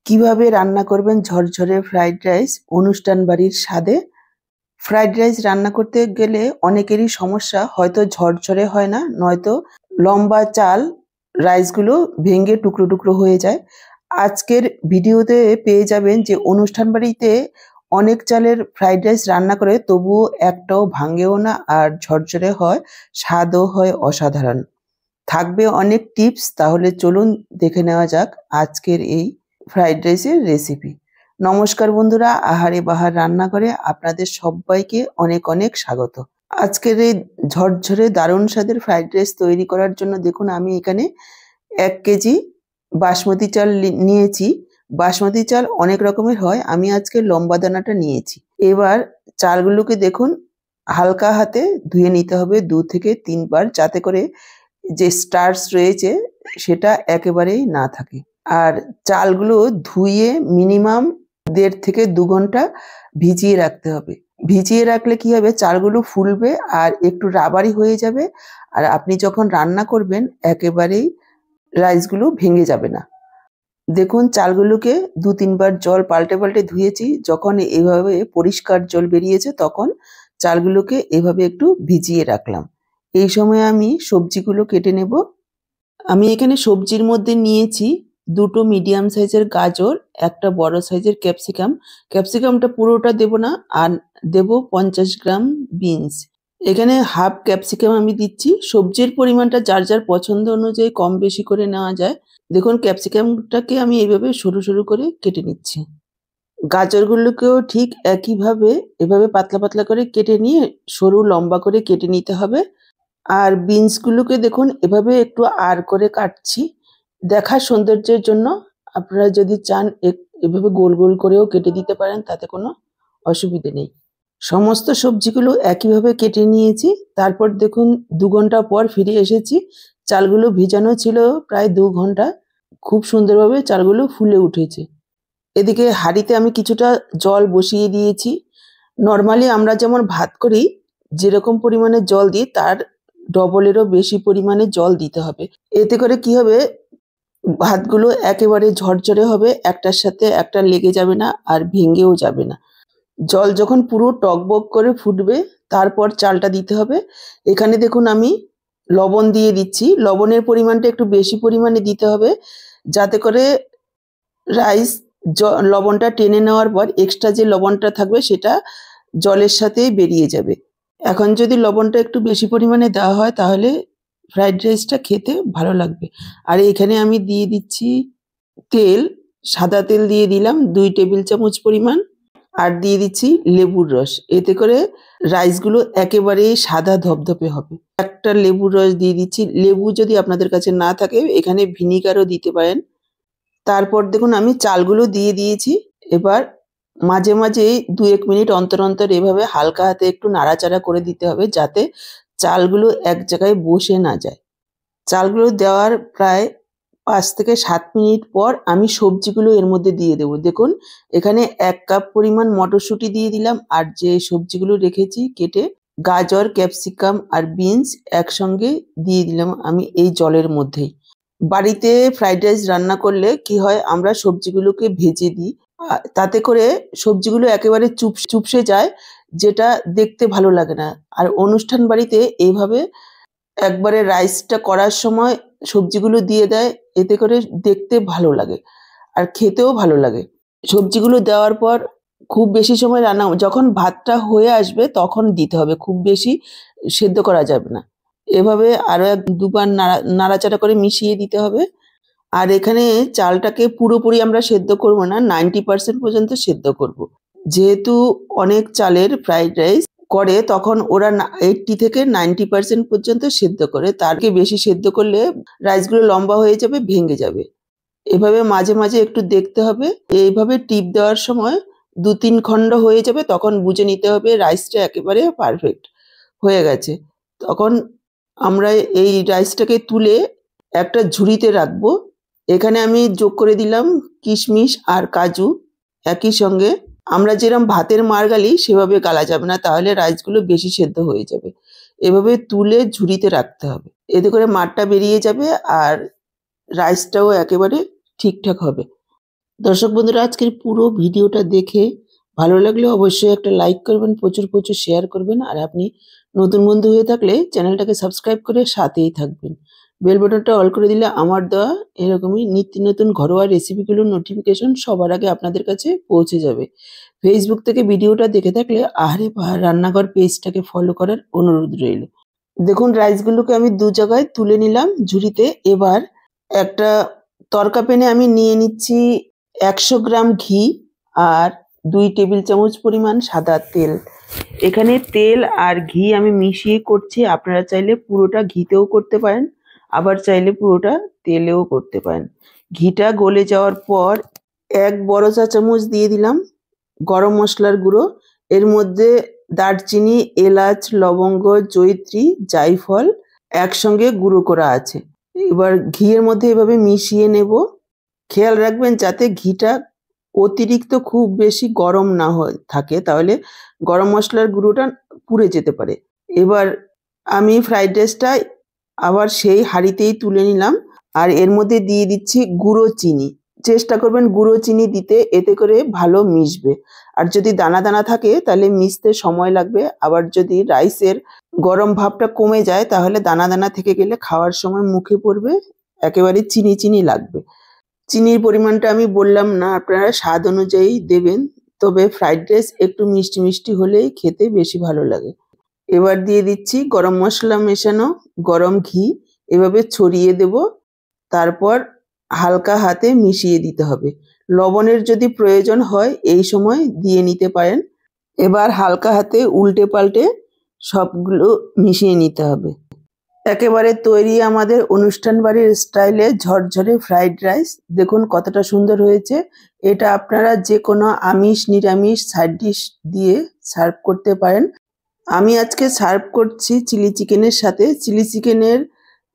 কিভাবে রান্না করবেন ঝরঝরে ফ্রাইড রাইস অনুষ্ঠান বাড়ির স্বাদে। ফ্রাইড রাইস রান্না করতে গেলে অনেকেরই সমস্যা, হয়তো ঝরঝরে হয় না, নয়তো লম্বা চাল রাইসগুলো ভেঙে টুকরো টুকরো হয়ে যায়। আজকের ভিডিওতে পেয়ে যাবেন যে অনুষ্ঠান বাড়িতে অনেক চালের ফ্রাইড রাইস রান্না করে তবুও একটাও ভাঙেও না আর ঝরঝরে হয়, স্বাদও হয় অসাধারণ। থাকবে অনেক টিপস, তাহলে চলুন দেখে নেওয়া যাক আজকের এই ফ্রাইড রাইসের রেসিপি। নমস্কার বন্ধুরা, আহারে বাহার রান্নাঘরে আপনাদের সবাইকে অনেক অনেক স্বাগত। আজকের এই ঝরঝরে দারুণ স্বাদের ফ্রাইড রাইস তৈরি করার জন্য দেখুন আমি এখানে 1 কেজি বাসমতি চাল নিয়েছি। বাসমতি চাল অনেক রকমের হয়, আমি আজকে লম্বা দানাটা নিয়েছি। এবার চালগুলোকে দেখুন হালকা হাতে ধুয়ে নিতে হবে 2 থেকে 3 বার, যাতে করে যে স্টার্চ রয়েছে সেটা একেবারেই না থাকে। আর চালগুলো ধুয়ে মিনিমাম 1.5 থেকে 2 ঘন্টা ভিজিয়ে রাখতে হবে। ভিজিয়ে রাখলে কি হবে, চালগুলো ফুলবে আর একটু রাবারি হয়ে যাবে, আর আপনি যখন রান্না করবেন একেবারেই রাইসগুলো ভেঙে যাবে না। দেখুন চালগুলোকে 2-3 বার জল পাল্টে পাল্টে ধুয়েছি। যখন এভাবে পরিষ্কার জল বেরিয়েছে তখন চালগুলোকে এভাবে একটু ভিজিয়ে রাখলাম। এই সময় আমি সবজিগুলো কেটে নেব। আমি এখানে সবজির মধ্যে নিয়েছি 2টো মিডিয়াম সাইজের গাজর, একটা বড় সাইজের ক্যাপসিকাম। ক্যাপসিকামটা পুরোটা দেব না, আর দেব 50 গ্রাম বিনস। এখানে হাফ ক্যাপসিকাম আমি দিচ্ছি। সবজির পরিমাণটা যার যার পছন্দ অনুযায়ী কম বেশি করে নেওয়া যায়। দেখুন ক্যাপসিকামটাকে আমি এইভাবে সরু সরু করে কেটে নিচ্ছি। গাজরগুলোকেও ঠিক একইভাবে এভাবে পাতলা পাতলা করে কেটে নিয়ে সরু লম্বা করে কেটে নিতে হবে। আর বিনসগুলোকে দেখুন এভাবে একটু আর করে কাটছি দেখার সৌন্দর্যের জন্য। আপনারা যদি চান এভাবে গোল গোল করেও কেটে দিতে পারেন, তাতে কোনো অসুবিধে নেই। সমস্ত সবজিগুলো একইভাবে কেটে নিয়েছি। তারপর দেখুন 2 ঘন্টা পর ফিরে এসেছি। চালগুলো ভিজানো ছিল প্রায় 2 ঘন্টা। খুব সুন্দরভাবে চালগুলো ফুলে উঠেছে। এদিকে হাঁড়িতে আমি কিছুটা জল বসিয়ে দিয়েছি। নর্মালি আমরা যেমন ভাত করি যেরকম পরিমাণে জল দিই তার ডবলেরও বেশি পরিমাণে জল দিতে হবে। এতে করে কি হবে, ভাতগুলো একেবারে ঝরঝরে হবে, একটার সাথে একটা লেগে যাবে না আর ভেঙেও যাবে না। জল যখন পুরো টগবগ করে ফুটবে তারপর চালটা দিতে হবে। এখানে দেখুন আমি লবণ দিয়ে দিচ্ছি। লবণের পরিমাণটা একটু বেশি পরিমাণে দিতে হবে, যাতে করে রাইস লবণটা টেনে নেওয়ার পর এক্সট্রা যে লবণটা থাকবে সেটা জলের সাথেই বেরিয়ে যাবে। এখন যদি লবণটা একটু বেশি পরিমাণে দেওয়া হয় তাহলে ফ্রাইড রাইসটা খেতে ভালো লাগবে। আর এখানে আমি দিয়ে দিচ্ছি তেল, সাদা তেল দিয়ে দিলাম 2 টেবিল চামচ পরিমাণ, আর দিয়ে দিচ্ছি লেবুর রস। এতে করে রাইসগুলো একেবারেই সাদা ধপধপে হবে। একটা লেবুর রস দিয়ে দিচ্ছি। লেবু যদি আপনাদের কাছে না থাকে এখানে ভিনিগারও দিতে পারেন। তারপর দেখুন আমি চালগুলো দিয়ে দিয়েছি। এবার মাঝে মাঝে 2-1 মিনিট অন্তর অন্তর এভাবে হালকা হাতে একটু নাড়াচাড়া করে দিতে হবে, যাতে চালগুলো এক জায়গায় বসে না যায়। চালগুলো দেওয়ার প্রায় 5 থেকে 7 মিনিট পর আমি সবজিগুলো এর মধ্যে দিয়ে দেবো। দেখুন এখানে 1 কাপ পরিমাণ মটরশুঁটি দিয়ে দিলাম, আর যে সবজিগুলো রেখেছি কেটে, গাজর, ক্যাপসিকাম আর বিনস একসঙ্গে দিয়ে দিলাম আমি এই জলের মধ্যেই। বাড়িতে ফ্রাইড রাইস রান্না করলে কি হয়, আমরা সবজিগুলোকে ভেজে দিই, তাতে করে সবজিগুলো একেবারে চুপসে যায়, যেটা দেখতে ভালো লাগে না। আর অনুষ্ঠান বাড়িতে এইভাবে একবারে রাইসটা করার সময় সবজিগুলো দিয়ে দেয়, এতে করে দেখতে ভালো লাগে আর খেতেও ভালো লাগে। সবজিগুলো দেওয়ার পর খুব বেশি সময় রান্না, যখন ভাতটা হয়ে আসবে তখন দিতে হবে, খুব বেশি সেদ্ধ করা যাবে না। এভাবে আরো 1-2 বার নাড়াচাড়া করে মিশিয়ে দিতে হবে। আর এখানে চালটাকে পুরোপুরি আমরা সেদ্ধ করব না, 90% পর্যন্ত সেদ্ধ করব। যেহেতু অনেক চালের ফ্রাইড রাইস করে তখন ওরা 80 থেকে 90% পর্যন্ত সেদ্ধ করে, তার থেকে বেশি সেদ্ধ করলে রাইসগুলো লম্বা হয়ে যাবে, ভেঙে যাবে। এভাবে মাঝে মাঝে একটু দেখতে হবে। এইভাবে টিপ দেওয়ার সময় 2-3 খণ্ড হয়ে যাবে, তখন বুঝে নিতে হবে রাইসটা একেবারে পারফেক্ট হয়ে গেছে। তখন আমরা এই রাইসটাকে তুলে একটা ঝুড়িতে রাখবো। এখানে আমি যোগ করে দিলাম কিশমিশ আর কাজু একই সঙ্গে। আমরা যেরকম ভাতের মাড় গালি সেভাবে গালা যাবে না, তাহলে রাইসগুলো বেশি সেদ্ধ হয়ে যাবে। এভাবে তুলে ঝুড়িতে রাখতে হবে, এতে করে মাড়টা বেরিয়ে যাবে আর রাইসটাও একেবারে ঠিকঠাক হবে। দর্শক বন্ধুরা, আজকের পুরো ভিডিওটা দেখে ভালো লাগলে অবশ্যই একটা লাইক করবেন, প্রচুর প্রচুর শেয়ার করবেন। আর আপনি নতুন বন্ধু হয়ে থাকলে চ্যানেলটাকে সাবস্ক্রাইব করে সাথেই থাকবেন। বেল বাটনটা অল করে দিলে আমার দেওয়া এরকমই নিত্য নতুন ঘরোয়া রেসিপিগুলোর নোটিফিকেশন সবার আগে আপনাদের কাছে পৌঁছে যাবে। ফেসবুক থেকে ভিডিওটা দেখে থাকলে আহারে বাহার রান্নাঘর পেজটাকে ফলো করার অনুরোধ রইল। দেখুন, রাইসগুলোকে আমি দু জায়গায় তুলে নিলাম ঝুড়িতে। এবার একটা তড়কা প্যানে আমি নিয়ে নিচ্ছি ১০০ গ্রাম ঘি আর ২ টেবিল চামচ পরিমাণ সাদা তেল। এখানে তেল আর ঘি আমি মিশিয়ে করছি। আপনারা চাইলে পুরোটা ঘিতেও করতে পারেন, আবার চাইলে পুরোটা তেলেও করতে পারেন। ঘিটা গলে যাওয়ার পর ১ বড় চা চামচ দিয়ে দিলাম গরম মশলার গুঁড়ো। এর মধ্যে দারচিনি, এলাচ, লবঙ্গ, জয়িত্রী, জায়ফল একসঙ্গে গুঁড়ো করা আছে। এবার ঘিয়ের মধ্যে এভাবে মিশিয়ে নেব। খেয়াল রাখবেন যাতে ঘিটা অতিরিক্ত খুব বেশি গরম না থাকে, তাহলে গরম মশলার গুঁড়োটা পুড়ে যেতে পারে। এবার আমি ফ্রাইড রাইসটা আবার সেই হাঁড়িতেই তুলে নিলাম আর এর মধ্যে দিয়ে দিচ্ছি গুঁড়ো চিনি। চেষ্টা করবেন গুঁড়ো চিনি দিতে, এতে করে ভালো মিশবে। আর যদি দানা দানা থাকে তাহলে মিশতে সময় লাগবে। আবার যদি রাইসের গরম ভাবটা কমে যায় তাহলে দানা দানা থেকে গেলে খাওয়ার সময় মুখে পড়বে, একেবারে চিনি চিনি লাগবে। চিনির পরিমাণটা আমি বললাম না, আপনারা স্বাদ অনুযায়ী দেবেন। তবে ফ্রাইড রাইস একটু মিষ্টি মিষ্টি হলেই খেতে বেশি ভালো লাগে। এবার দিয়ে দিচ্ছি গরম মশলা মেশানো গরম ঘি, এভাবে ছড়িয়ে দেব। তারপর হালকা হাতে মিশিয়ে দিতে হবে। লবণের যদি প্রয়োজন হয় এই সময় দিয়ে নিতে পারেন। এবার হালকা হাতে উল্টে পাল্টে সবগুলো মিশিয়ে নিতে হবে। একেবারে তৈরি আমাদের অনুষ্ঠান বাড়ির স্টাইলে ঝরঝরে ফ্রাইড রাইস। দেখুন কতটা সুন্দর হয়েছে। এটা আপনারা যে কোনো আমিষ নিরামিষ সাইড ডিশ দিয়ে সার্ভ করতে পারেন। আমি আজকে সার্ভ করছি চিলি চিকেনের সাথে। চিলি চিকেনের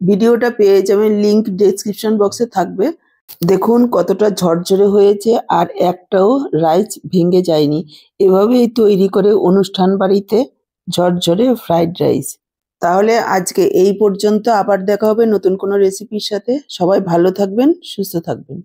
ভিডিওটা পেয়ে যাবেন, লিংক ডেসক্রিপশন বক্সে থাকবে। দেখুন কতটা ঝরঝরে হয়েছে আর একটাও রাইস ভেঙে যায়নি। এভাবেই তৈরি করে অনুষ্ঠান বাড়িতে ঝরঝরে ফ্রাইড রাইস। তাহলে আজকে এই পর্যন্ত, আবার দেখা হবে নতুন কোনো রেসিপির সাথে। সবাই ভালো থাকবেন, সুস্থ থাকবেন।